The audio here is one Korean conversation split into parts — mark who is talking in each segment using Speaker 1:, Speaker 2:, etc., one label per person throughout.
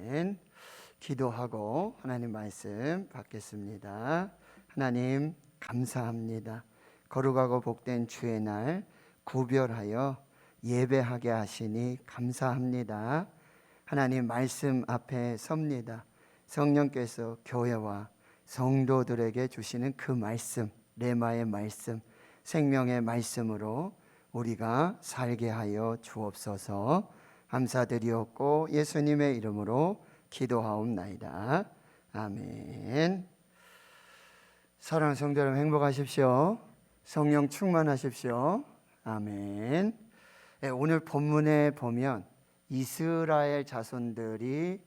Speaker 1: 아멘. 기도하고 하나님 말씀 받겠습니다. 하나님 감사합니다. 거룩하고 복된 주의 날 구별하여 예배하게 하시니 감사합니다. 하나님 말씀 앞에 섭니다. 성령께서 교회와 성도들에게 주시는 그 말씀, 레마의 말씀, 생명의 말씀으로 우리가 살게 하여 주옵소서. 감사드리옵고 예수님의 이름으로 기도하옵나이다. 아멘. 사랑하는 성도 여러분, 행복하십시오. 성령 충만하십시오. 아멘. 오늘 본문에 보면 이스라엘 자손들이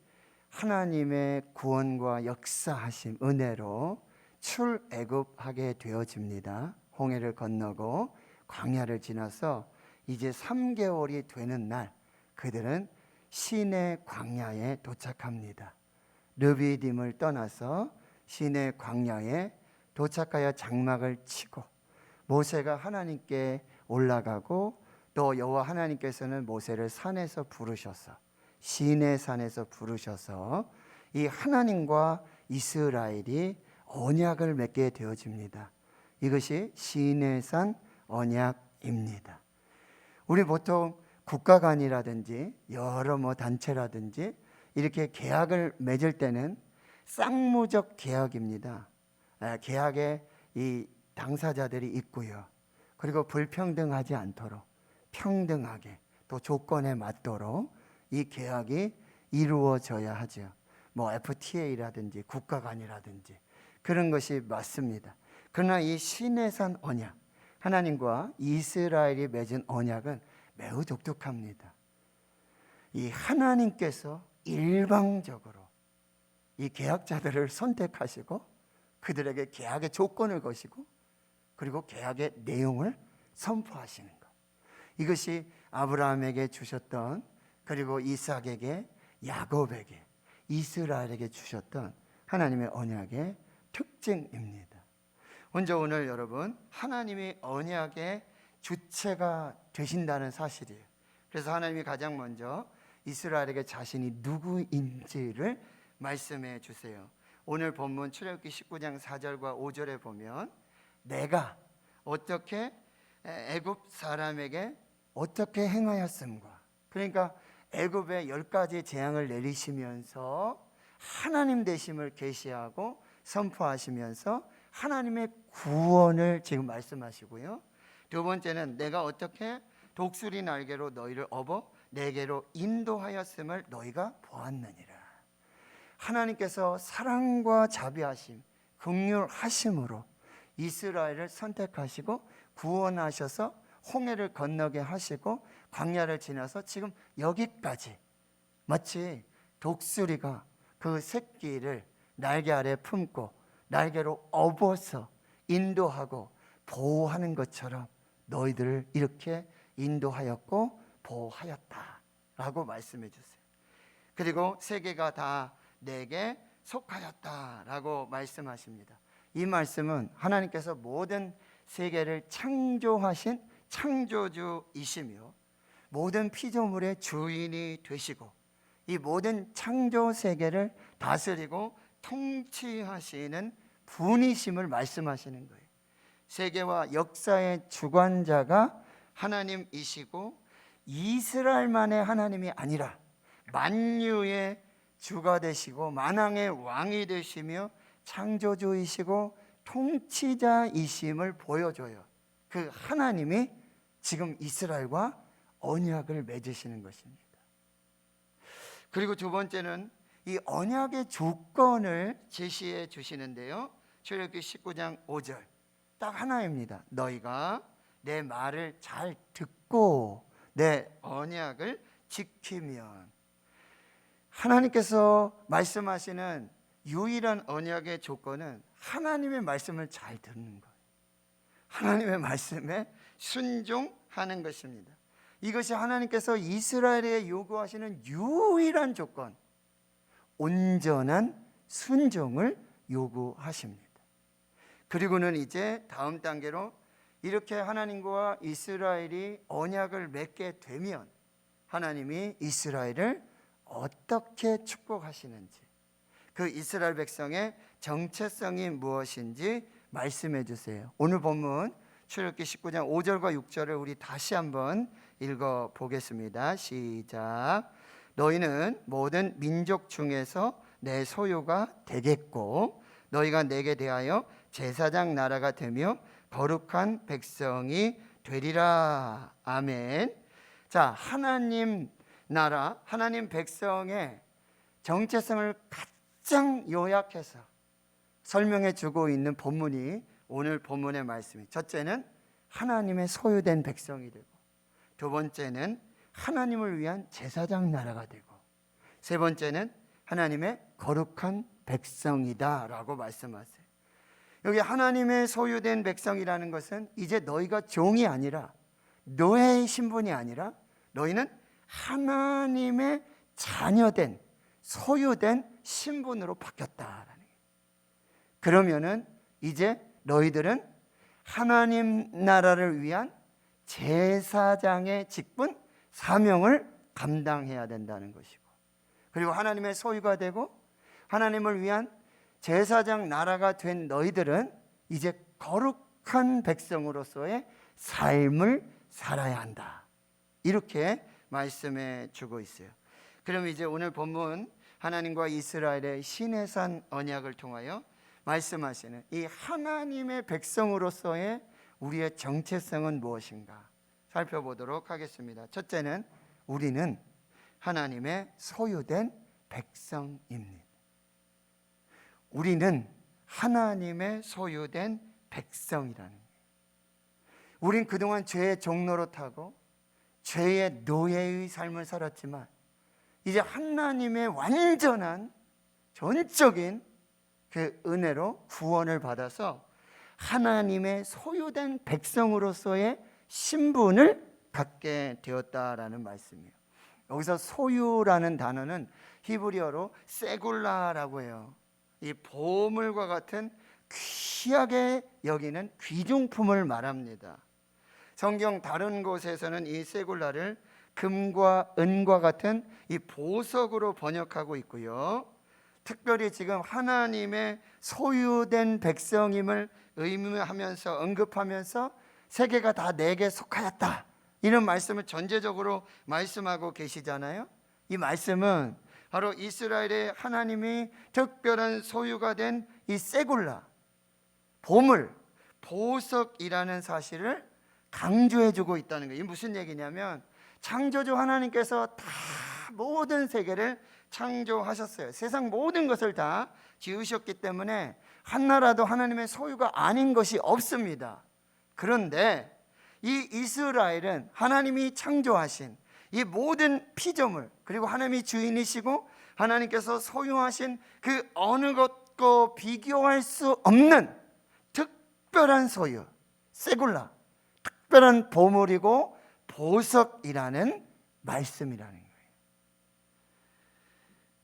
Speaker 1: 하나님의 구원과 역사하심 은혜로 출애굽하게 되어집니다. 홍해를 건너고 광야를 지나서 이제 3개월이 되는 날 그들은 시내 광야에 도착합니다. 르비딤을 떠나서 시내 광야에 도착하여 장막을 치고 모세가 하나님께 올라가고 또 여호와 하나님께서는 모세를 산에서 부르셔서 시내산에서 부르셔서 이 하나님과 이스라엘이 언약을 맺게 되어집니다. 이것이 시내산 언약입니다. 우리 보통 국가 간이라든지 여러 단체라든지 이렇게 계약을 맺을 때는 쌍무적 계약입니다. 계약에 이 당사자들이 있고요. 그리고 불평등하지 않도록 평등하게 또 조건에 맞도록 이 계약이 이루어져야 하죠. FTA라든지 국가 간이라든지 그런 것이 맞습니다. 그러나 이 시내산 언약, 하나님과 이스라엘이 맺은 언약은 매우 독특합니다. 이 하나님께서 일방적으로 이 계약자들을 선택하시고 그들에게 계약의 조건을 거시고 그리고 계약의 내용을 선포하시는 것. 이것이 아브라함에게 주셨던, 그리고 이삭에게, 야곱에게, 이스라엘에게 주셨던 하나님의 언약의 특징입니다. 먼저 오늘 여러분, 하나님이 언약의 주체가 되신다는 사실이에요. 그래서 하나님이 가장 먼저 이스라엘에게 자신이 누구인지를 말씀해 주세요. 오늘 본문 출애굽기 19장 4절과 5절에 보면 내가 어떻게 애굽 사람에게 어떻게 행하였음과, 그러니까 애굽에 10가지 재앙을 내리시면서 하나님 되심을 계시하고 선포하시면서 하나님의 구원을 지금 말씀하시고요. 두 번째는 내가 어떻게 독수리 날개로 너희를 업어 내게로 인도하였음을 너희가 보았느니라. 하나님께서 사랑과 자비하심, 긍휼하심으로 이스라엘을 선택하시고 구원하셔서 홍해를 건너게 하시고 광야를 지나서 지금 여기까지 마치 독수리가 그 새끼를 날개 아래 품고 날개로 업어서 인도하고 보호하는 것처럼 너희들을 이렇게 인도하였고 보호하였다라고 말씀해 주세요. 그리고 세계가 다 내게 속하였다라고 말씀하십니다. 이 말씀은 하나님께서 모든 세계를 창조하신 창조주이시며 모든 피조물의 주인이 되시고 이 모든 창조 세계를 다스리고 통치하시는 분이심을 말씀하시는 거예요. 세계와 역사의 주관자가 하나님이시고 이스라엘만의 하나님이 아니라 만유의 주가 되시고 만왕의 왕이 되시며 창조주이시고 통치자이심을 보여줘요. 그 하나님이 지금 이스라엘과 언약을 맺으시는 것입니다. 그리고 두 번째는 이 언약의 조건을 제시해 주시는데요. 출애굽기 19장 5절 딱 하나입니다. 너희가 내 말을 잘 듣고 내 언약을 지키면. 하나님께서 말씀하시는 유일한 언약의 조건은 하나님의 말씀을 잘 듣는 거예요. 하나님의 말씀에 순종하는 것입니다. 이것이 하나님께서 이스라엘에 요구하시는 유일한 조건, 온전한 순종을 요구하십니다. 그리고는 이제 다음 단계로 이렇게 하나님과 이스라엘이 언약을 맺게 되면 하나님이 이스라엘을 어떻게 축복하시는지, 그 이스라엘 백성의 정체성이 무엇인지 말씀해 주세요. 오늘 본문 출애굽기 19장 5절과 6절을 우리 다시 한번 읽어 보겠습니다. 시작. 너희는 모든 민족 중에서 내 소유가 되겠고 너희가 내게 대하여 제사장 나라가 되며 거룩한 백성이 되리라. 아멘. 자, 하나님 나라, 하나님 백성의 정체성을 가장 요약해서 설명해 주고 있는 본문이 오늘 본문의 말씀이, 첫째는 하나님의 소유된 백성이 되고, 두 번째는 하나님을 위한 제사장 나라가 되고, 세 번째는 하나님의 거룩한 백성이다 라고 말씀하세요. 여기 하나님의 소유된 백성이라는 것은 이제 너희가 종이 아니라, 노예의 신분이 아니라 너희는 하나님의 자녀된, 소유된 신분으로 바뀌었다라는 거예요. 그러면은 이제 너희들은 하나님 나라를 위한 제사장의 직분, 사명을 감당해야 된다는 것이고, 그리고 하나님의 소유가 되고 하나님을 위한 제사장 나라가 된 너희들은 이제 거룩한 백성으로서의 삶을 살아야 한다, 이렇게 말씀해 주고 있어요. 그럼 이제 오늘 본문 하나님과 이스라엘의 시내산 언약을 통하여 말씀하시는 이 하나님의 백성으로서의 우리의 정체성은 무엇인가 살펴보도록 하겠습니다. 첫째는 우리는 하나님의 소유된 백성입니다. 우리는 하나님의 소유된 백성이라는 거예요. 우린 그동안 죄의 종노릇하고 죄의 노예의 삶을 살았지만 이제 하나님의 완전한 전적인 그 은혜로 구원을 받아서 하나님의 소유된 백성으로서의 신분을 갖게 되었다라는 말씀이에요. 여기서 소유라는 단어는 히브리어로 세굴라라고 해요. 이 보물과 같은 귀하게 여기는 귀중품을 말합니다. 성경 다른 곳에서는 이 세굴라를 금과 은과 같은 이 보석으로 번역하고 있고요. 특별히 지금 하나님의 소유된 백성임을 의미하면서 언급하면서 세계가 다 내게 속하였다, 이런 말씀을 전제적으로 말씀하고 계시잖아요. 이 말씀은 바로 이스라엘의 하나님이 특별한 소유가 된 이 세굴라, 보물, 보석이라는 사실을 강조해주고 있다는 거예요. 이게 무슨 얘기냐면 창조주 하나님께서 다 모든 세계를 창조하셨어요. 세상 모든 것을 다 지으셨기 때문에 하나라도 하나님의 소유가 아닌 것이 없습니다. 그런데 이 이스라엘은 하나님이 창조하신 이 모든 피조물, 그리고 하나님이 주인이시고 하나님께서 소유하신 그 어느 것과 비교할 수 없는 특별한 소유, 세굴라, 특별한 보물이고 보석이라는 말씀이라는 거예요.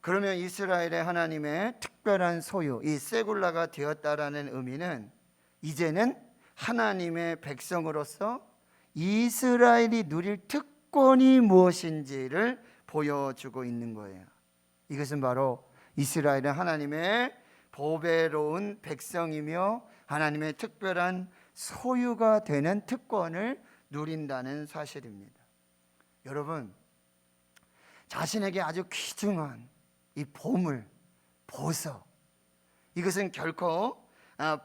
Speaker 1: 그러면 이스라엘의 하나님의 특별한 소유, 이 세굴라가 되었다라는 의미는 이제는 하나님의 백성으로서 이스라엘이 누릴 특권이 무엇인지를 보여주고 있는 거예요. 이것은 바로 이스라엘은 하나님의 보배로운 백성이며 하나님의 특별한 소유가 되는 특권을 누린다는 사실입니다. 여러분, 자신에게 아주 귀중한 이 보물, 보석, 이것은 결코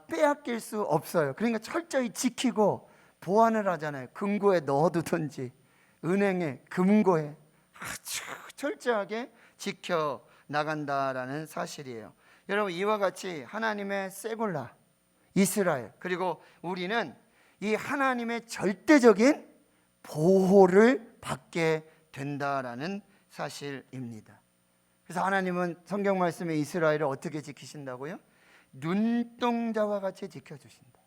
Speaker 1: 빼앗길 수 없어요. 그러니까 철저히 지키고 보관을 하잖아요. 금고에 넣어두든지 은행에, 금고에 아주 철저하게 지켜 나간다라는 사실이에요. 여러분, 이와 같이 하나님의 세굴라, 이스라엘, 그리고 우리는 이 하나님의 절대적인 보호를 받게 된다라는 사실입니다. 그래서 하나님은 성경 말씀에 이스라엘을 어떻게 지키신다고요? 눈동자와 같이 지켜주신다.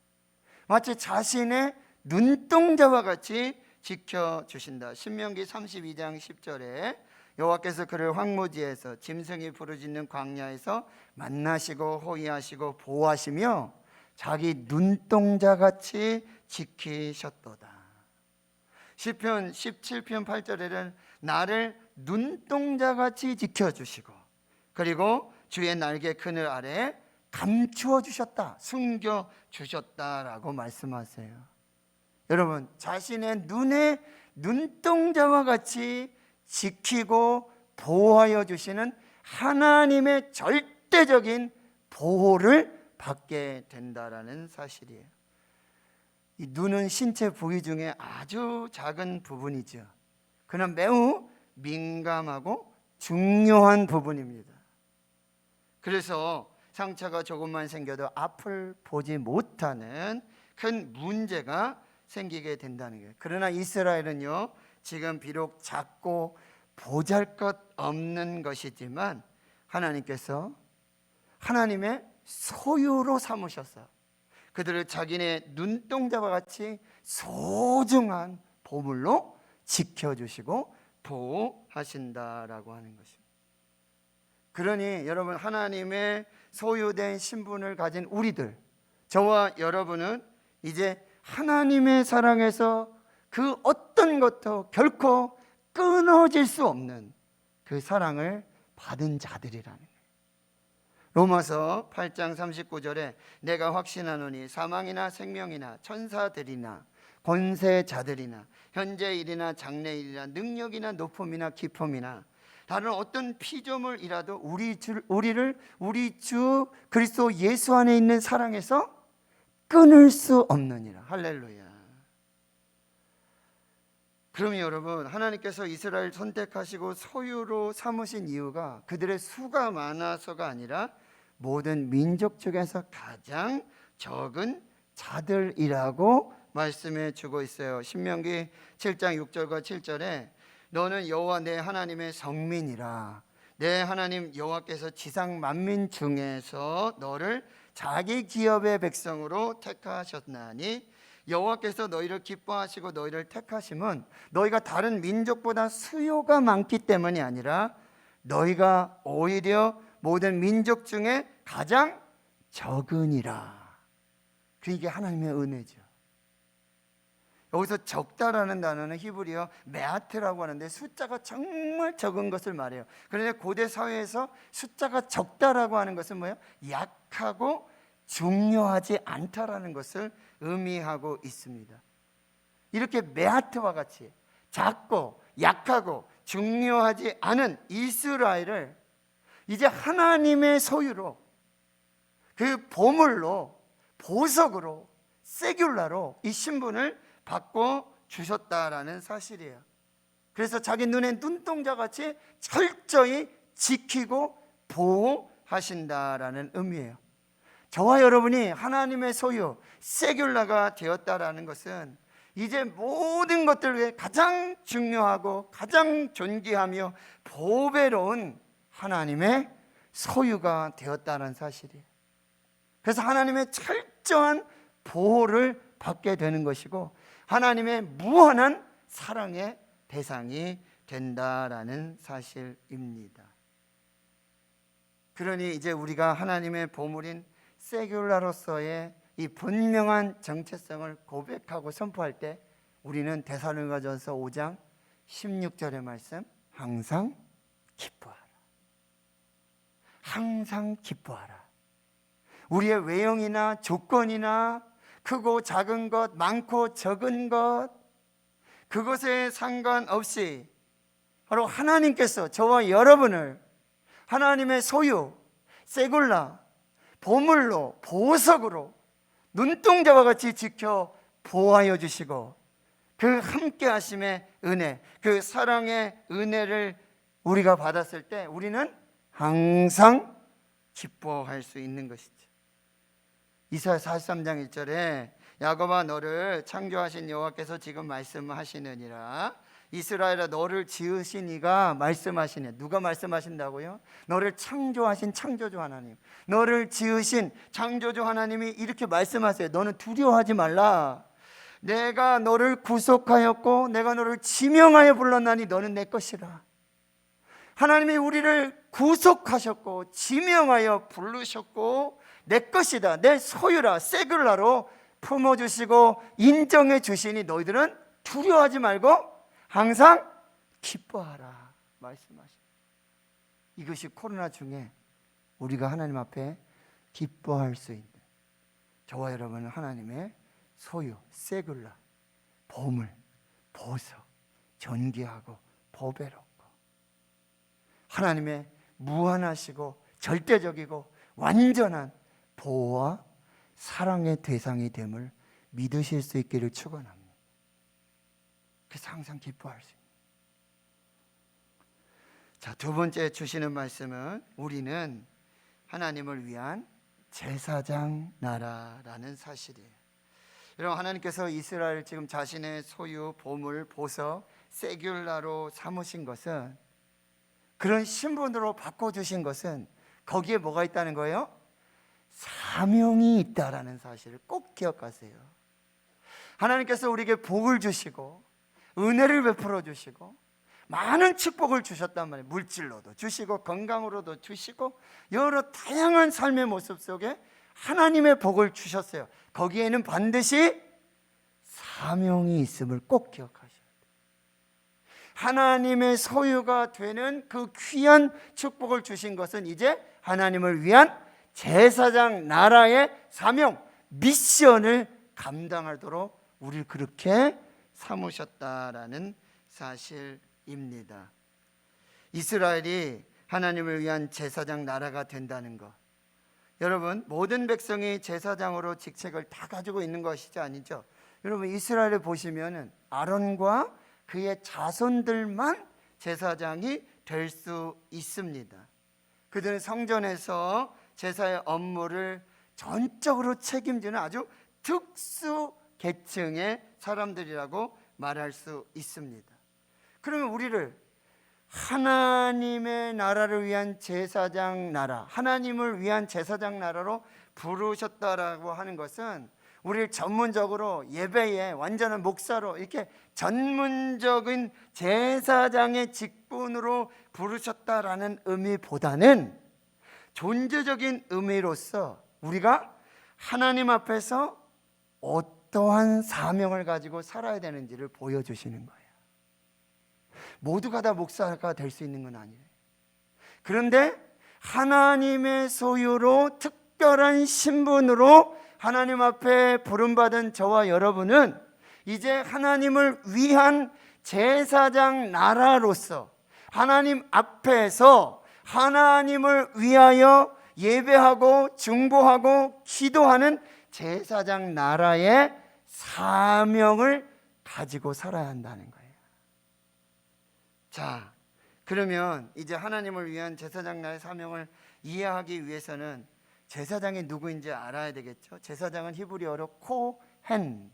Speaker 1: 마치 자신의 눈동자와 같이 지켜주신다. 신명기 32장 10절에 여호와께서 그를 황무지에서 짐승이 부르짖는 광야에서 만나시고 호위하시고 보호하시며 자기 눈동자같이 지키셨도다. 시편 17편 8절에는 나를 눈동자같이 지켜주시고 그리고 주의 날개 그늘 아래에 감추어 주셨다, 숨겨 주셨다라고 말씀하세요. 여러분, 자신의 눈에 눈동자와 같이 지키고 보호하여 주시는 하나님의 절대적인 보호를 받게 된다라는 사실이에요. 이 눈은 신체 부위 중에 아주 작은 부분이죠. 그러나 매우 민감하고 중요한 부분입니다. 그래서 상처가 조금만 생겨도 앞을 보지 못하는 큰 문제가 생기게 된다는 거예요. 그러나 이스라엘은요, 지금 비록 작고 보잘것없는 것이지만 하나님께서 하나님의 소유로 삼으셔서 그들을 자기네 눈동자와 같이 소중한 보물로 지켜주시고 보호하신다라고 하는 것입니다. 그러니 여러분, 하나님의 소유된 신분을 가진 우리들, 저와 여러분은 이제 하나님의 사랑에서 그 어떤 것도 결코 끊어질 수 없는 그 사랑을 받은 자들이라는 거예요. 로마서 8장 39절에 내가 확신하노니 사망이나 생명이나 천사들이나 권세자들이나 현재일이나 장래일이나 능력이나 높음이나 깊음이나 다른 어떤 피조물이라도 우리를 우리 주 그리스도 예수 안에 있는 사랑에서 끊을 수 없느니라. 할렐루야. 그러면 여러분, 하나님께서 이스라엘 선택하시고 소유로 삼으신 이유가 그들의 수가 많아서가 아니라 모든 민족 중에서 가장 적은 자들이라고 말씀해 주고 있어요. 신명기 7장 6절과 7절에 너는 여호와 내 하나님의 성민이라. 내 하나님 여호와께서 지상 만민 중에서 너를 자기 기업의 백성으로 택하셨나니 여호와께서 너희를 기뻐하시고 너희를 택하심은 너희가 다른 민족보다 수요가 많기 때문이 아니라 너희가 오히려 모든 민족 중에 가장 적으니라. 그게 하나님의 은혜죠. 여기서 적다라는 단어는 히브리어 메아트라고 하는데 숫자가 정말 적은 것을 말해요. 그런데 고대 사회에서 숫자가 적다라고 하는 것은 뭐예요? 약하고 중요하지 않다라는 것을 의미하고 있습니다. 이렇게 메아트와 같이 작고 약하고 중요하지 않은 이스라엘을 이제 하나님의 소유로, 그 보물로, 보석으로, 세귤라로 이 신분을 받고 주셨다라는 사실이에요. 그래서 자기 눈에 눈동자같이 철저히 지키고 보호하신다라는 의미예요. 저와 여러분이 하나님의 소유, 세귤라가 되었다라는 것은 이제 모든 것들 중에 가장 중요하고 가장 존귀하며 보배로운 하나님의 소유가 되었다는 사실이에요. 그래서 하나님의 철저한 보호를 받게 되는 것이고 하나님의 무한한 사랑의 대상이 된다라는 사실입니다. 그러니 이제 우리가 하나님의 보물인 세귤라로서의 이 분명한 정체성을 고백하고 선포할 때 우리는 데살로니가전서 5장 16절의 말씀, 항상 기뻐하라. 항상 기뻐하라. 우리의 외형이나 조건이나 크고 작은 것, 많고 적은 것, 그것에 상관없이 바로 하나님께서 저와 여러분을 하나님의 소유, 세굴라, 보물로, 보석으로 눈동자와 같이 지켜 보호하여 주시고 그 함께 하심의 은혜, 그 사랑의 은혜를 우리가 받았을 때 우리는 항상 기뻐할 수 있는 것이죠. 이사야 43장 1절에 야곱아 너를 창조하신 여호와께서 지금 말씀하시느니라. 이스라엘아 너를 지으신 이가 말씀하시네. 누가 말씀하신다고요? 너를 창조하신 창조주 하나님, 너를 지으신 창조주 하나님이 이렇게 말씀하세요. 너는 두려워하지 말라. 내가 너를 구속하였고 내가 너를 지명하여 불렀나니 너는 내 것이라. 하나님이 우리를 구속하셨고 지명하여 부르셨고 내 것이다, 내 소유라, 세귤라로 품어주시고 인정해 주시니 너희들은 두려워하지 말고 항상 기뻐하라 말씀하십니다. 이것이 코로나 중에 우리가 하나님 앞에 기뻐할 수 있는, 저와 여러분은 하나님의 소유, 세굴라, 보물, 보석, 존귀하고 보배롭고 하나님의 무한하시고 절대적이고 완전한 보호와 사랑의 대상이 됨을 믿으실 수 있기를 축원합니다. 그래서 항상 기뻐할 수 있습니다. 자, 두 번째 주시는 말씀은 우리는 하나님을 위한 제사장 나라라는 사실이에요. 여러분, 하나님께서 이스라엘 지금 자신의 소유, 보물, 보석, 세귤라로 삼으신 것은, 그런 신분으로 바꿔주신 것은 거기에 뭐가 있다는 거예요? 사명이 있다라는 사실을 꼭 기억하세요. 하나님께서 우리에게 복을 주시고 은혜를 베풀어 주시고 많은 축복을 주셨단 말이에요. 물질로도 주시고 건강으로도 주시고 여러 다양한 삶의 모습 속에 하나님의 복을 주셨어요. 거기에는 반드시 사명이 있음을 꼭 기억하셔야 돼요. 하나님의 소유가 되는 그 귀한 축복을 주신 것은 이제 하나님을 위한 제사장 나라의 사명, 미션을 감당하도록 우리를 그렇게 삼으셨다라는 사실입니다. 이스라엘이 하나님을 위한 제사장 나라가 된다는 것, 여러분, 모든 백성이 제사장으로 직책을 다 가지고 있는 것이지 아니죠. 여러분, 이스라엘에 보시면은 아론과 그의 자손들만 제사장이 될 수 있습니다. 그들은 성전에서 제사의 업무를 전적으로 책임지는 아주 특수 계층의 사람들이라고 말할 수 있습니다. 그러면 우리를 하나님의 나라를 위한 제사장 나라, 하나님을 위한 제사장 나라로 부르셨다라고 하는 것은 우리를 전문적으로 예배에 완전한 목사로 이렇게 전문적인 제사장의 직분으로 부르셨다라는 의미보다는 존재적인 의미로서 우리가 하나님 앞에서 어떠한 사명을 가지고 살아야 되는지를 보여주시는 거예요. 모두가 다 목사가 될 수 있는 건 아니에요. 그런데 하나님의 소유로 특별한 신분으로 하나님 앞에 부름받은 저와 여러분은 이제 하나님을 위한 제사장 나라로서 하나님 앞에서 하나님을 위하여 예배하고 중보하고 기도하는 제사장 나라의 사명을 가지고 살아야 한다는 거예요. 자, 그러면 이제 하나님을 위한 제사장 나라의 사명을 이해하기 위해서는 제사장이 누구인지 알아야 되겠죠. 제사장은 히브리어로 코헨,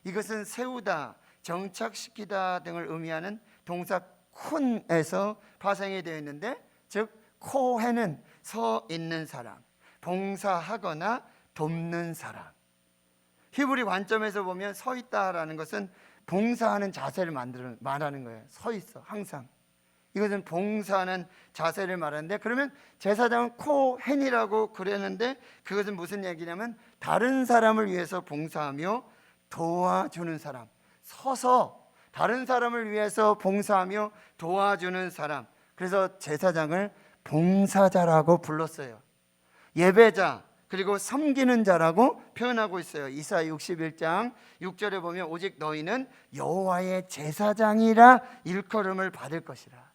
Speaker 1: 이것은 세우다, 정착시키다 등을 의미하는 동사 쿤에서 파생이 되어 있는데, 즉 코헨은 서 있는 사람, 봉사하거나 돕는 사람. 히브리 관점에서 보면 서 있다라는 것은 봉사하는 자세를 말하는 거예요. 서 있어, 항상. 이것은 봉사하는 자세를 말하는데, 그러면 제사장은 코헨이라고 그랬는데 그것은 무슨 얘기냐면 다른 사람을 위해서 봉사하며 도와주는 사람, 서서 다른 사람을 위해서 봉사하며 도와주는 사람. 그래서 제사장을 봉사자라고 불렀어요. 예배자, 그리고 섬기는 자라고 표현하고 있어요. 이사야 61장 6절에 보면 오직 너희는 여호와의 제사장이라 일컬음을 받을 것이라.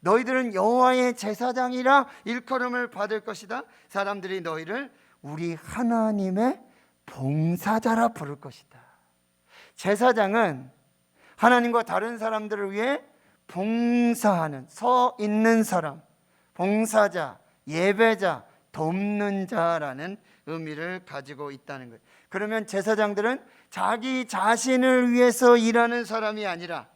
Speaker 1: 너희들은 여호와의 제사장이라 일컬음을 받을 것이다. 사람들이 너희를 우리 하나님의 봉사자라 부를 것이다. 제사장은 하나님과 다른 사람들을 위해 봉사하는, 서 있는 사람, 봉사자, 예배자, 돕는 자라는 의미를 가지고 있다는 거예요. 그러면 제사장들은 자기 자신을 위해서 일하는 사람이 아니라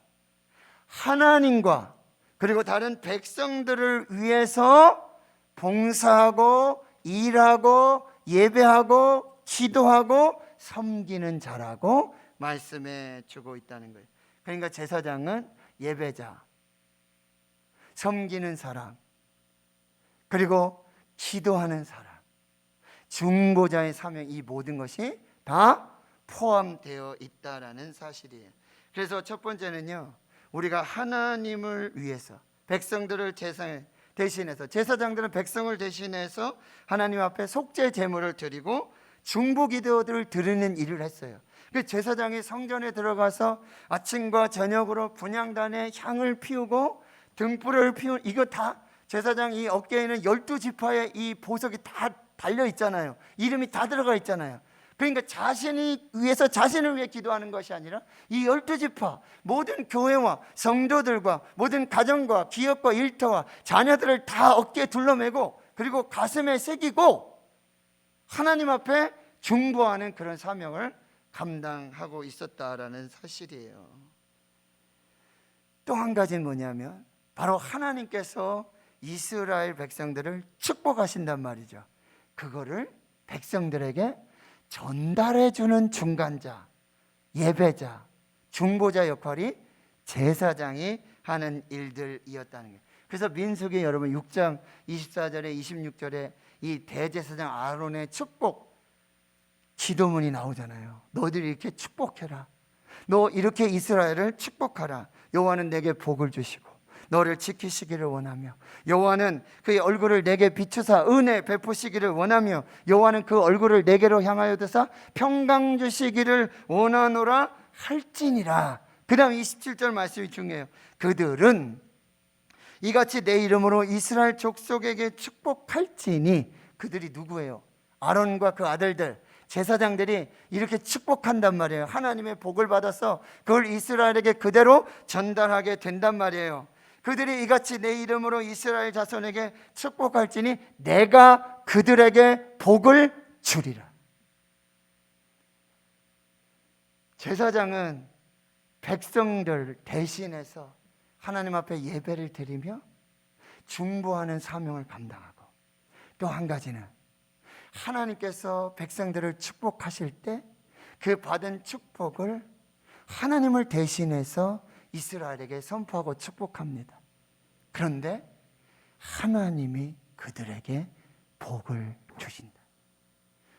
Speaker 1: 하나님과 그리고 다른 백성들을 위해서 봉사하고 일하고 예배하고 기도하고 섬기는 자라고 말씀해 주고 있다는 거예요. 그러니까 제사장은 예배자, 섬기는 사람, 그리고 기도하는 사람, 중보자의 사명, 이 모든 것이 다 포함되어 있다라는 사실이에요. 그래서 첫 번째는요, 우리가 하나님을 위해서 백성들을 대신해서, 제사장들은 백성을 대신해서 하나님 앞에 속죄 제물을 드리고 중보 기도들을 드리는 일을 했어요. 그 제사장이 성전에 들어가서 아침과 저녁으로 분향단에 향을 피우고 등불을 피우는, 이거 다 제사장 이 어깨에는 12지파의 이 보석이 다 달려 있잖아요. 이름이 다 들어가 있잖아요. 그러니까 자신이 위해서, 자신을 위해 기도하는 것이 아니라 이 12지파 모든 교회와 성도들과 모든 가정과 기업과 일터와 자녀들을 다 어깨에 둘러매고 그리고 가슴에 새기고 하나님 앞에 중보하는 그런 사명을 감당하고 있었다라는 사실이에요. 또 한 가지는 뭐냐면 바로 하나님께서 이스라엘 백성들을 축복하신단 말이죠. 그거를 백성들에게 전달해주는 중간자, 예배자, 중보자 역할이 제사장이 하는 일들이었다는 거예요. 그래서 민수기 여러분 6장 24절에 26절에 이 대제사장 아론의 축복 기도문이 나오잖아요. 너희들이 이렇게 축복해라. 너 이렇게 이스라엘을 축복하라. 여호와는 내게 복을 주시고 너를 지키시기를 원하며 여호와는 그의 얼굴을 내게 비추사 은혜 베푸시기를 원하며 여호와는 그 얼굴을 내게로 향하여 드사 평강 주시기를 원하노라 할지니라. 그 다음 27절 말씀이 중요해요. 그들은 이같이 내 이름으로 이스라엘 족속에게 축복할지니, 그들이 누구예요? 아론과 그 아들들 제사장들이 이렇게 축복한단 말이에요. 하나님의 복을 받아서 그걸 이스라엘에게 그대로 전달하게 된단 말이에요. 그들이 이같이 내 이름으로 이스라엘 자손에게 축복할지니 내가 그들에게 복을 주리라. 제사장은 백성들 대신해서 하나님 앞에 예배를 드리며 중보하는 사명을 감당하고, 또 한 가지는 하나님께서 백성들을 축복하실 때 그 받은 축복을 하나님을 대신해서 이스라엘에게 선포하고 축복합니다. 그런데 하나님이 그들에게 복을 주신다.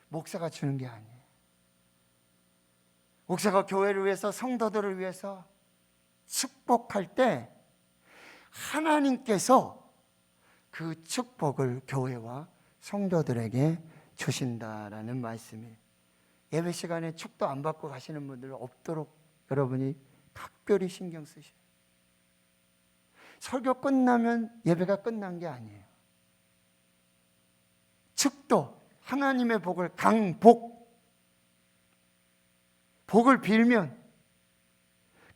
Speaker 1: 목사가 주는 게 아니에요. 목사가 교회를 위해서, 성도들을 위해서 축복할 때 하나님께서 그 축복을 교회와 성도들에게 주신다라는 말씀이에요. 예배 시간에 축도 안 받고 가시는 분들 없도록 여러분이 각별히 신경 쓰셔요. 설교 끝나면 예배가 끝난 게 아니에요. 축도, 하나님의 복을, 복을 빌면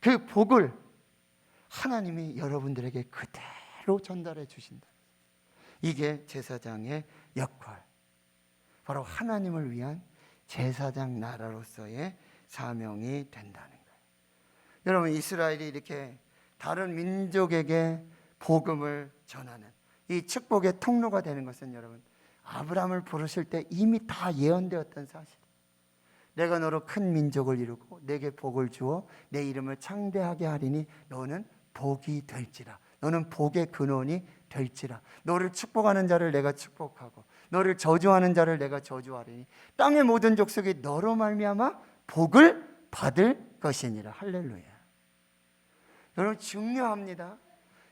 Speaker 1: 그 복을 하나님이 여러분들에게 그대로 전달해 주신다. 이게 제사장의 역할, 바로 하나님을 위한 제사장 나라로서의 사명이 된다는 거예요. 여러분, 이스라엘이 이렇게 다른 민족에게 복음을 전하는 이 축복의 통로가 되는 것은 여러분, 아브라함을 부르실 때 이미 다 예언되었던 사실이에요. 내가 너로 큰 민족을 이루고 내게 복을 주어 내 이름을 창대하게 하리니 너는 복이 될지라. 너는 복의 근원이 될지라. 너를 축복하는 자를 내가 축복하고 너를 저주하는 자를 내가 저주하리니 땅의 모든 족속이 너로 말미암아 복을 받을 것이니라. 할렐루야. 여러분, 중요합니다.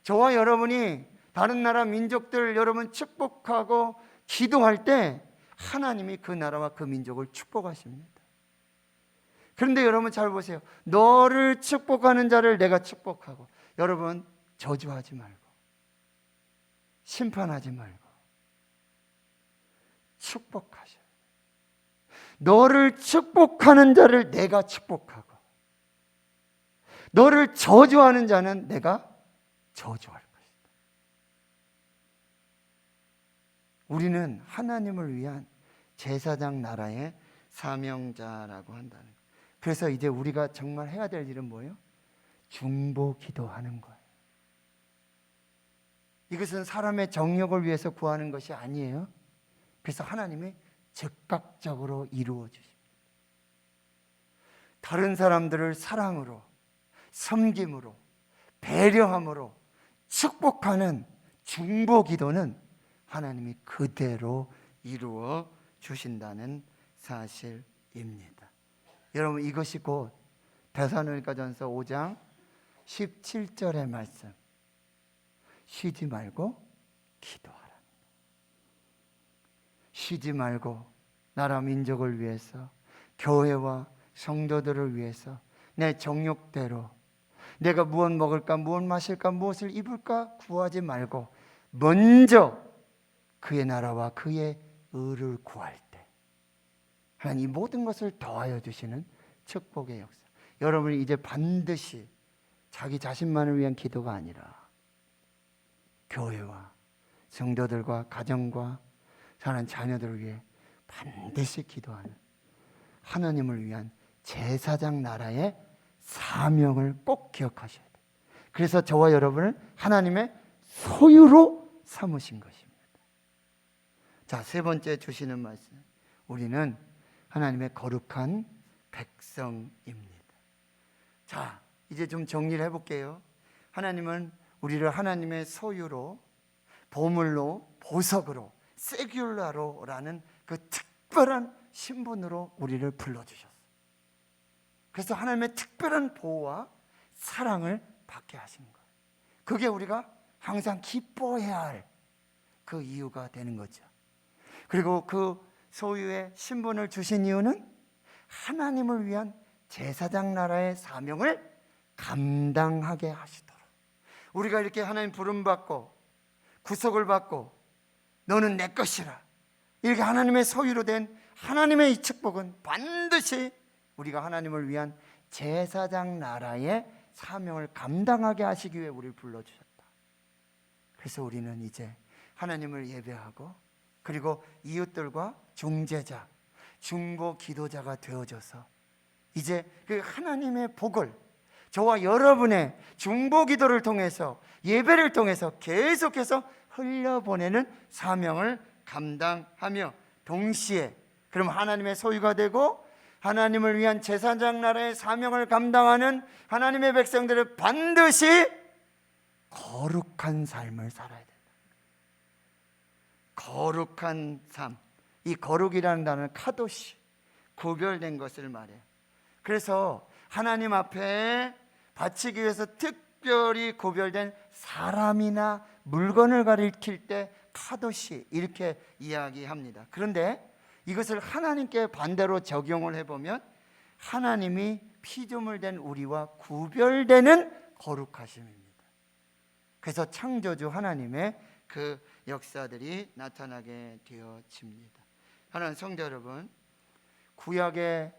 Speaker 1: 저와 여러분이 다른 나라 민족들 여러분 축복하고 기도할 때 하나님이 그 나라와 그 민족을 축복하십니다. 그런데 여러분 잘 보세요. 너를 축복하는 자를 내가 축복하고, 여러분 저주하지 말고 심판하지 말고 축복하셔. 너를 축복하는 자를 내가 축복하고 너를 저주하는 자는 내가 저주할 것이다. 우리는 하나님을 위한 제사장 나라의 사명자라고 한다는 거예요. 그래서 이제 우리가 정말 해야 될 일은 뭐예요? 중보 기도하는 거예요. 이것은 사람의 정욕을 위해서 구하는 것이 아니에요. 그래서 하나님이 즉각적으로 이루어 주십니다. 다른 사람들을 사랑으로, 섬김으로, 배려함으로 축복하는 중보 기도는 하나님이 그대로 이루어 주신다는 사실입니다. 여러분, 이것이 곧 데살로니가전서 5장 17절의 말씀, 쉬지 말고 기도하라. 쉬지 말고 나라 민족을 위해서, 교회와 성도들을 위해서 내 정욕대로 내가 무엇 먹을까, 무엇 마실까, 무엇을 입을까 구하지 말고 먼저 그의 나라와 그의 의를 구할 때 하나님 모든 것을 더하여 주시는 축복의 역사. 여러분이 이제 반드시 자기 자신만을 위한 기도가 아니라 교회와 성도들과 가정과 사는 자녀들을 위해 반드시 기도하는 하나님을 위한 제사장 나라의 사명을 꼭 기억하셔야 돼요. 그래서 저와 여러분을 하나님의 소유로 삼으신 것입니다. 자, 세 번째 주시는 말씀, 우리는 하나님의 거룩한 백성입니다. 자, 이제 좀 정리를 해볼게요. 하나님은 우리를 하나님의 소유로, 보물로, 보석으로, 세귤라로라는 그 특별한 신분으로 우리를 불러주셨어요. 그래서 하나님의 특별한 보호와 사랑을 받게 하신 거예요. 그게 우리가 항상 기뻐해야 할 그 이유가 되는 거죠. 그리고 그 소유의 신분을 주신 이유는 하나님을 위한 제사장 나라의 사명을 감당하게 하시도록, 우리가 이렇게 하나님 부름받고 구속을 받고 너는 내 것이라 이렇게 하나님의 소유로 된 하나님의 이 축복은 반드시 우리가 하나님을 위한 제사장 나라의 사명을 감당하게 하시기 위해 우리를 불러주셨다. 그래서 우리는 이제 하나님을 예배하고 그리고 이웃들과 중재자, 중보 기도자가 되어져서 이제 그 하나님의 복을 저와 여러분의 중보 기도를 통해서, 예배를 통해서 계속해서 흘려보내는 사명을 감당하며, 동시에 그럼 하나님의 소유가 되고 하나님을 위한 제사장 나라의 사명을 감당하는 하나님의 백성들은 반드시 거룩한 삶을 살아야 된다. 거룩한 삶, 이 거룩이라는 단어는 카도시, 구별된 것을 말해요. 그래서 하나님 앞에 바치기 위해서 특별히 구별된 사람이나 물건을 가리킬 때 카도시 이렇게 이야기합니다. 그런데 이것을 하나님께 반대로 적용을 해보면 하나님이 피조물 된 우리와 구별되는 거룩하심입니다. 그래서 창조주 하나님의 그 역사들이 나타나게 되어집니다. 하나님 성도 여러분, 구약의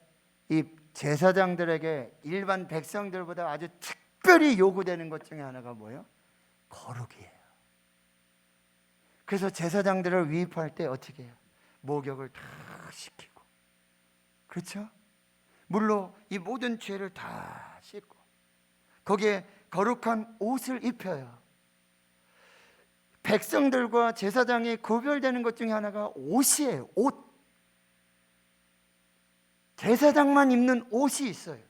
Speaker 1: 이 제사장들에게 일반 백성들보다 아주 특별히 요구되는 것 중에 하나가 뭐예요? 거룩이에요. 그래서 제사장들을 위입할 때 어떻게 해요? 목욕을 다 시키고, 그렇죠? 물로 이 모든 죄를 다 씻고 거기에 거룩한 옷을 입혀요. 백성들과 제사장이 구별되는 것 중에 하나가 옷이에요. 옷. 제사장만 입는 옷이 있어요.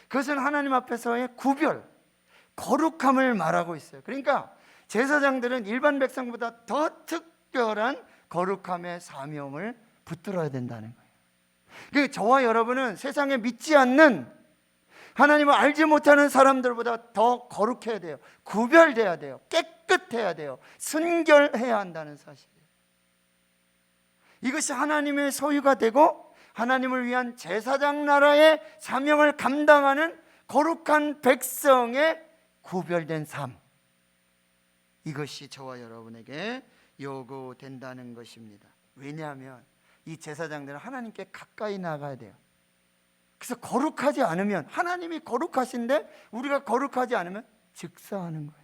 Speaker 1: 그것은 하나님 앞에서의 구별, 거룩함을 말하고 있어요. 그러니까 제사장들은 일반 백성보다 더 특별한 거룩함의 사명을 붙들어야 된다는 거예요. 그러니까 저와 여러분은 세상에 믿지 않는, 하나님을 알지 못하는 사람들보다 더 거룩해야 돼요. 구별돼야 돼요. 깨끗해야 돼요. 순결해야 한다는 사실이에요. 이것이 하나님의 소유가 되고 하나님을 위한 제사장 나라의 사명을 감당하는 거룩한 백성의 구별된 삶, 이것이 저와 여러분에게 요구된다는 것입니다. 왜냐하면 이 제사장들은 하나님께 가까이 나가야 돼요. 그래서 거룩하지 않으면, 하나님이 거룩하신데 우리가 거룩하지 않으면 즉사하는 거예요.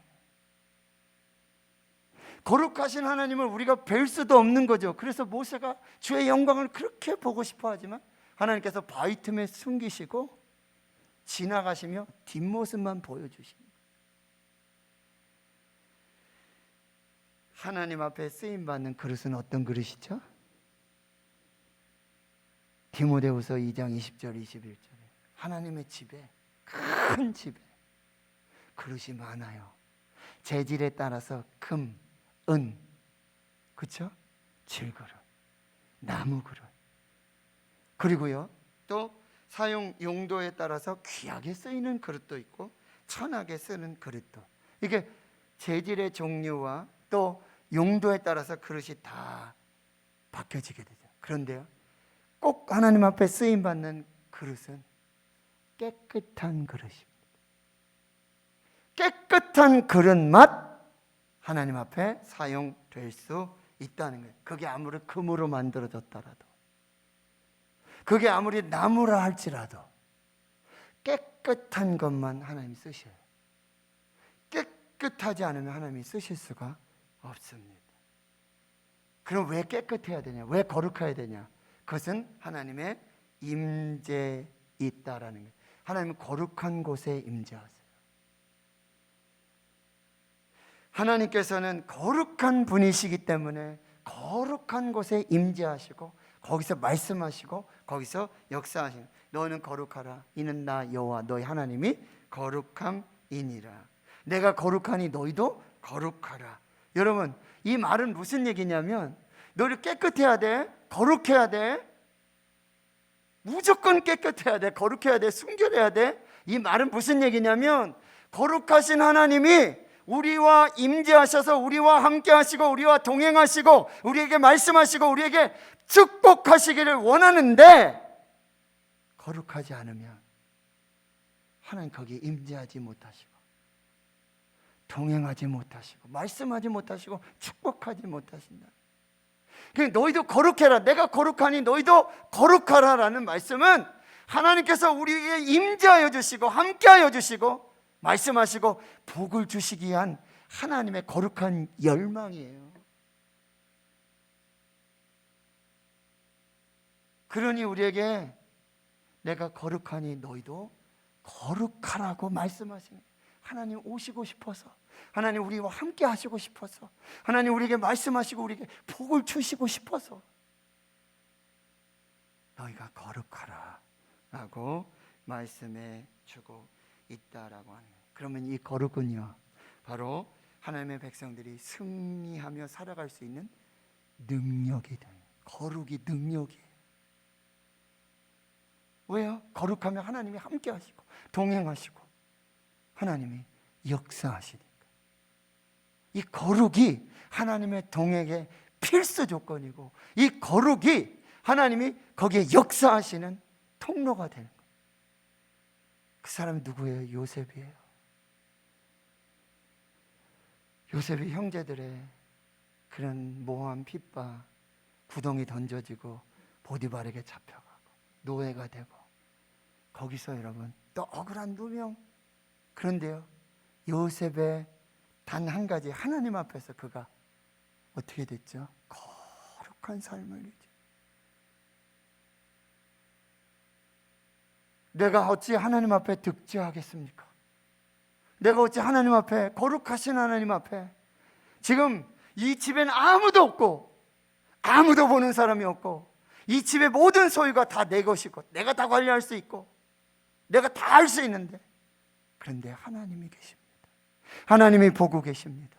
Speaker 1: 거룩하신 하나님을 우리가 뵐 수도 없는 거죠. 그래서 모세가 주의 영광을 그렇게 보고 싶어 하지만 하나님께서 바위 틈에 숨기시고 지나가시며 뒷모습만 보여주십니다. 하나님 앞에 쓰임받는 그릇은 어떤 그릇이죠? 디모데후서 2장 20절 21절에 하나님의 집에, 큰 집에 그릇이 많아요. 재질에 따라서 금, 은, 그렇죠? 질그릇, 나무 그릇, 그리고요 또 사용 용도에 따라서 귀하게 쓰이는 그릇도 있고 천하게 쓰는 그릇도, 이게 재질의 종류와 또 용도에 따라서 그릇이 다 바뀌어지게 되죠. 그런데요, 꼭 하나님 앞에 쓰임받는 그릇은 깨끗한 그릇입니다. 깨끗한 그릇만 하나님 앞에 사용될 수 있다는 거예요. 그게 아무리 금으로 만들어졌더라도, 그게 아무리 나무라 할지라도 깨끗한 것만 하나님이 쓰셔요. 깨끗하지 않으면 하나님이 쓰실 수가 없습니다. 그럼 왜 깨끗해야 되냐? 왜 거룩해야 되냐? 그것은 하나님의 임재에 있다라는 거예요. 하나님은 거룩한 곳에 임재하세요. 하나님께서는 거룩한 분이시기 때문에 거룩한 곳에 임재하시고 거기서 말씀하시고 거기서 역사하시는, 너는 거룩하라, 이는 나 여호와 너희 하나님이 거룩함이니라. 내가 거룩하니 너희도 거룩하라. 여러분, 이 말은 무슨 얘기냐면 너를 깨끗해야 돼, 거룩해야 돼, 무조건 깨끗해야 돼, 거룩해야 돼, 순결해야 돼. 이 말은 무슨 얘기냐면 거룩하신 하나님이 우리와 임재하셔서 우리와 함께 하시고 우리와 동행하시고 우리에게 말씀하시고 우리에게 축복하시기를 원하는데, 거룩하지 않으면 하나님 거기에 임재하지 못하시고 동행하지 못하시고 말씀하지 못하시고 축복하지 못하신다. 그러니까 너희도 거룩해라, 내가 거룩하니 너희도 거룩하라라는 말씀은 하나님께서 우리에게 임재하여 주시고 함께하여 주시고 말씀하시고 복을 주시기 위한 하나님의 거룩한 열망이에요. 그러니 우리에게 내가 거룩하니 너희도 거룩하라고 말씀하시는, 하나님 오시고 싶어서, 하나님 우리와 함께 하시고 싶어서, 하나님 우리에게 말씀하시고 우리에게 복을 주시고 싶어서 너희가 거룩하라 라고 말씀해 주고 있다라고 하는 거예요. 그러면 이 거룩은요, 바로 하나님의 백성들이 승리하며 살아갈 수 있는 능력이 돼요. 거룩이 능력이에요. 왜요? 거룩하면 하나님이 함께 하시고 동행하시고 하나님이 역사하시니까. 이 거룩이 하나님의 동행의 필수 조건이고, 이 거룩이 하나님이 거기에 역사하시는 통로가 되는 거예요. 그 사람이 누구예요? 요셉이에요. 요셉이 형제들의 그런 모함, 핍박, 구덩이 던져지고 보디발에게 잡혀가고 노예가 되고, 거기서 여러분 또 억울한 누명. 그런데요, 요셉의 단 한 가지, 하나님 앞에서 그가 어떻게 됐죠? 거룩한 삶을 누리죠. 내가 어찌 하나님 앞에 득죄하겠습니까? 내가 어찌 하나님 앞에, 거룩하신 하나님 앞에, 지금 이 집엔 아무도 없고 아무도 보는 사람이 없고 이 집의 모든 소유가 다 내 것이고 내가 다 관리할 수 있고 내가 다 할 수 있는데, 그런데 하나님이 계십니다. 하나님이 보고 계십니다.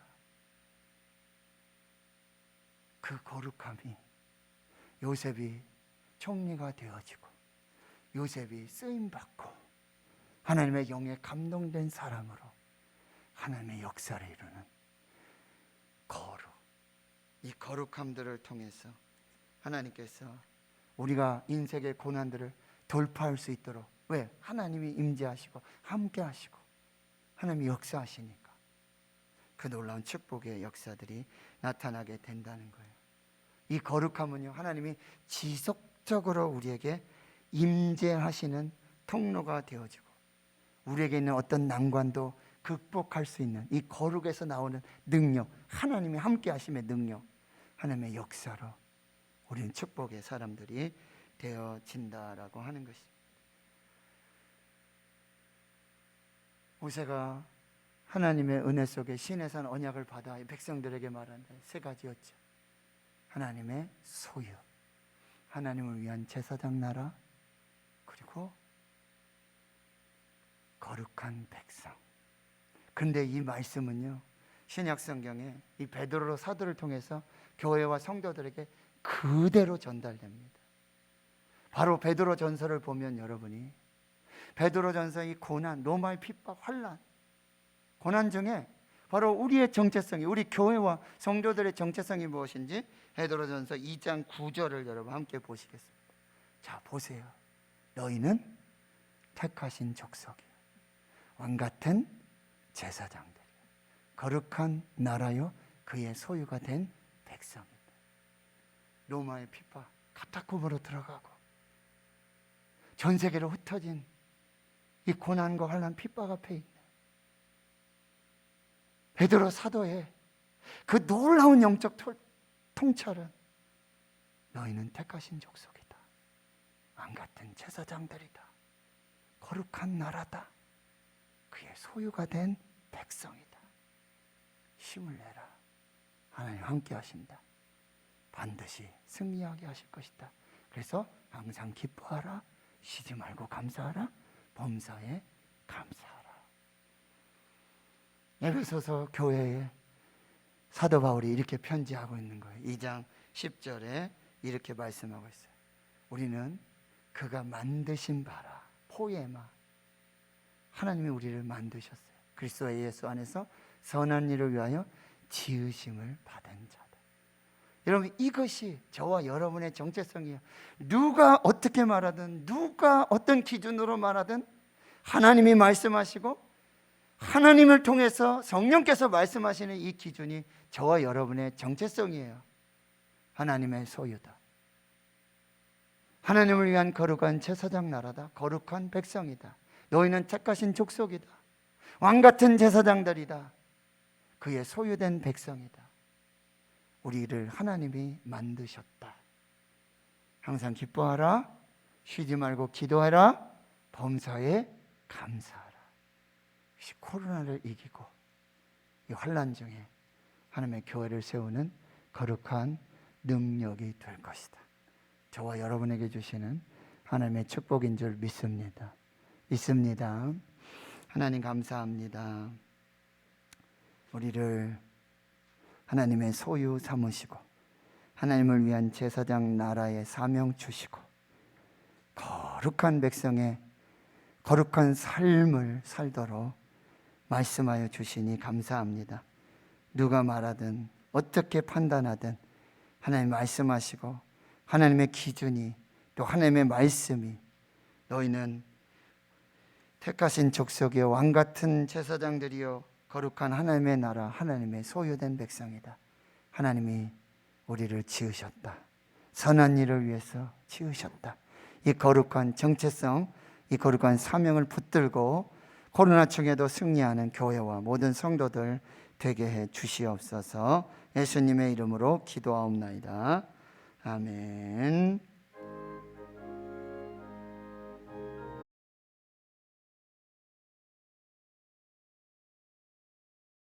Speaker 1: 그 거룩함이 요셉이 총리가 되어지고 요셉이 쓰임받고 하나님의 영에 감동된 사람으로 하나님의 역사를 이루는 거룩, 이 거룩함들을 통해서 하나님께서 우리가 인생의 고난들을 돌파할 수 있도록, 왜? 하나님이 임재하시고 함께 하시고 하나님이 역사하시니까 그 놀라운 축복의 역사들이 나타나게 된다는 거예요. 이 거룩함은요, 하나님이 지속적으로 우리에게 임재하시는 통로가 되어지고 우리에게 있는 어떤 난관도 극복할 수 있는 이 거룩에서 나오는 능력, 하나님이 함께 하심의 능력, 하나님의 역사로 우리는 축복의 사람들이 되어진다라고 하는 것입니다. 모세가 하나님의 은혜 속에 시내산 언약을 받아 백성들에게 말하는데 세 가지였죠. 하나님의 소유, 하나님을 위한 제사장 나라, 그리고 거룩한 백성. 근데 이 말씀은요, 신약 성경에 이 베드로 사도를 통해서 교회와 성도들에게 그대로 전달됩니다. 바로 베드로 전서를 보면 여러분이 베드로 전서 이 고난, 로마의 핍박, 환난, 고난 중에 바로 우리의 정체성이, 우리 교회와 성도들의 정체성이 무엇인지 베드로전서 2장 9절을 여러분 함께 보시겠습니다. 자, 보세요. 너희는 택하신 족속이요, 왕같은 제사장들이요, 거룩한 나라요, 그의 소유가 된 백성이다. 로마의 피파 카타콤으로 들어가고 전 세계로 흩어진 이 고난과 환난 핍박 앞에 있는 베드로 사도의 그 놀라운 영적 통찰은 너희는 택하신 족속이다, 왕같은 제사장들이다, 거룩한 나라다, 그의 소유가 된 백성이다. 힘을 내라. 하나님 함께 하신다. 반드시 승리하게 하실 것이다. 그래서 항상 기뻐하라, 쉬지 말고 감사하라, 범사에 감사하라. 에베소서 교회에 사도 바울이 이렇게 편지하고 있는 거예요. 2장 10절에 이렇게 말씀하고 있어요. 우리는 그가 만드신 바라, 포에마, 하나님이 우리를 만드셨어요. 그리스도 예수 안에서 선한 일을 위하여 지으심을 받은 자다. 여러분, 이것이 저와 여러분의 정체성이에요. 누가 어떻게 말하든, 누가 어떤 기준으로 말하든 하나님이 말씀하시고 하나님을 통해서 성령께서 말씀하시는 이 기준이 저와 여러분의 정체성이에요. 하나님의 소유다, 하나님을 위한 거룩한 제사장 나라다, 거룩한 백성이다, 너희는 택하신 족속이다, 왕같은 제사장들이다, 그의 소유된 백성이다. 우리를 하나님이 만드셨다. 항상 기뻐하라, 쉬지 말고 기도하라, 범사에 감사하라. 코로나를 이기고 이 환난 중에 하나님의 교회를 세우는 거룩한 능력이 될 것이다. 저와 여러분에게 주시는 하나님의 축복인 줄 믿습니다. 하나님 감사합니다. 우리를 하나님의 소유 삼으시고 하나님을 위한 제사장 나라의 사명 주시고 거룩한 백성의 거룩한 삶을 살도록 말씀하여 주시니 감사합니다. 누가 말하든 어떻게 판단하든 하나님 말씀하시고 하나님의 기준이, 또 하나님의 말씀이 너희는 택하신 족속이요, 왕같은 제사장들이요, 거룩한 하나님의 나라, 하나님의 소유된 백성이다. 하나님이 우리를 지으셨다. 선한 일을 위해서 지으셨다. 이 거룩한 정체성, 이 거룩한 사명을 붙들고 코로나 중에도 승리하는 교회와 모든 성도들 되게 해 주시옵소서. 예수님의 이름으로 기도하옵나이다. 아멘.